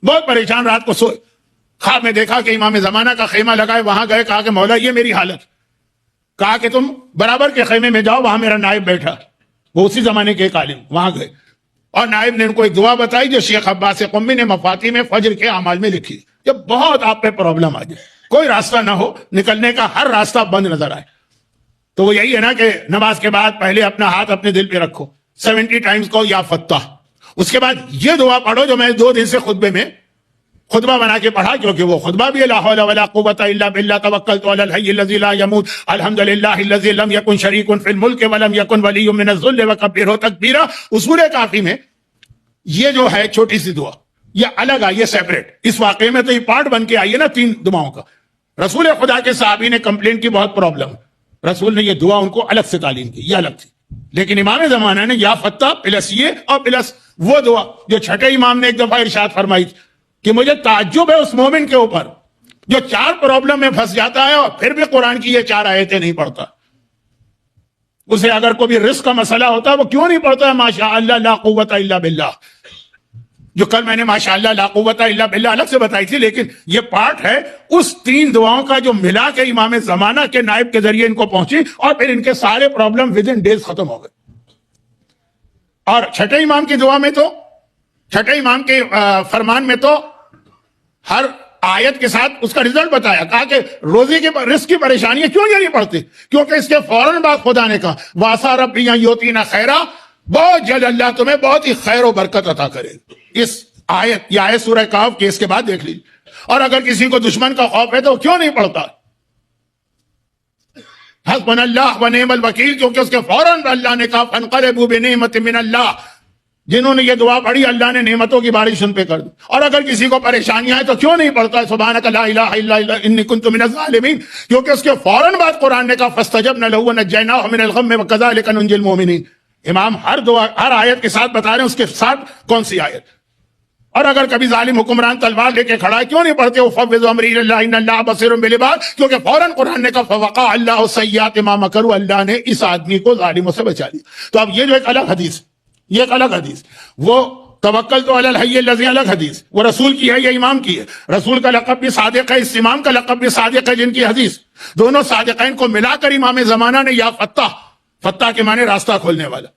بہت پریشان، رات کو سوئے، خواب میں دیکھا کہ امام زمانہ کا خیمہ لگائے، وہاں گئے، کہا کہ مولا یہ میری حالت، کہا کہ تم برابر کے خیمے میں جاؤ، وہاں میرا نائب بیٹھا، وہ اسی زمانے کے ایک عالم، وہاں گئے اور نائب نے ان کو ایک دعا بتائی جو شیخ عباس قمی نے مفاتیح میں فجر کے اعمال میں لکھی. جب بہت آپ پہ پرابلم آ جائے، کوئی راستہ نہ ہو، نکلنے کا ہر راستہ بند نظر آئے، تو وہ یہی ہے نا کہ نماز کے بعد پہلے اپنا ہاتھ اپنے دل پہ رکھو، 70 ٹائمز کو یا فتح، اس کے بعد یہ دعا پڑھو جو میں 2 دن سے خطبے میں خطبہ بنا کے پڑھا، کیونکہ وہ خطبہ بھی لا حول ولا قوت الا باللہ توکلت علی الحی الذی لا یموت الحمدللہ الذی لم یکن شریک فی الملک ولم یکن ولی من الذل وکبرہ تکبیرا. اصول کافی میں یہ جو ہے چھوٹی سی دعا یہ الگ آئی ہے، سیپریٹ. اس واقعے میں تو یہ پارٹ بن کے آئی ہے نا 3 دعاؤں کا. رسول خدا کے صحابی نے کمپلین کی بہت پرابلم، رسول نے یہ دعا ان کو الگ سے تعلیم کی، یہ الگ تھی. لیکن امام زمانہ نے یا فتح پلس یہ اور پلس وہ دعا جو چھٹے امام نے ایک دفعہ ارشاد فرمائی کہ مجھے تعجب ہے اس مومن کے اوپر جو 4 پرابلم میں پھنس جاتا ہے اور پھر بھی قرآن کی یہ 4 آیتیں نہیں پڑھتا. اسے اگر کوئی رزق کا مسئلہ ہوتا ہے وہ کیوں نہیں پڑھتا ہے ماشاء اللہ لا قوت الا باللہ، جو کل میں نے ماشاء اللہ لا قوت الا باللہ الگ سے بتائی تھی، لیکن یہ پارٹ ہے اس 3 دعاؤں کا جو ملا کے امام زمانہ کے نائب کے ذریعے ان کو پہنچی اور پھر ان کے سارے پرابلم ودن ڈیز ختم ہو گئے. اور چھٹے امام کی دعا میں تو، چھٹے امام کے فرمان میں تو ہر آیت کے ساتھ اس کا رزلٹ بتایا، کہا کہ روزی کی رزق کی پریشانیاں کیوں یہ نہیں پڑھتے، کیونکہ اس کے فوراً بعد خدا نے کہا وَعَسَىٰ رَبِّي أَن يُؤْتِينَا خَيْرًا، بہت جلد اللہ تمہیں بہت ہی خیر و برکت عطا کرے. اس آیت یہ آیت سورہ کہف کی، اس کے بعد دیکھ لیجیے. اور اگر کسی کو دشمن کا خوف ہے تو کیوں نہیں پڑھتا حسبنا اللہ ونعم الوکیل، کیونکہ اس کے فوراً اللہ نے کہا فانقلبوا بنعمۃ من اللہ، جنہوں نے یہ دعا پڑھی اللہ نے نعمتوں کی بارش ان پہ کر دی. اور اگر کسی کو پریشانیاں ہیں تو کیوں نہیں پڑھتا سبحانک لا الہ الا انت انی کنت من الظالمین، کیونکہ اس کے فوراً بعد قرآن نے کہا فاستجبنا له ونجیناہ من الغم وکذلک ننجی المؤمنین. امام ہر دعا ہر آیت کے ساتھ بتا رہے ہیں اس کے ساتھ کون سی آیت. اور اگر کبھی ظالم حکمران تلوار لے کے کھڑا ہے کیوں نہیں پڑھتے وفوض امری الی اللہ ان اللہ بصیر بالعباد، کیونکہ فوراً قرآن نے کہا فوقع اللہ سیئات ما مکروا، اللہ نے اس آدمی کو ظالموں سے بچا لیا. تو اب یہ جو ایک الگ حدیث، یہ ایک الگ حدیث، وہ توکلت علی الحی الذی الگ حدیث، وہ رسول کی ہے یہ امام کی ہے. رسول کا لقب بھی صادق ہے، اس امام کا لقب بھی صادق ہے جن کی حدیث. دونوں صادقین کو ملا کر امام زمانہ نے یا فتح، فتح کے معنی راستہ کھولنے والا،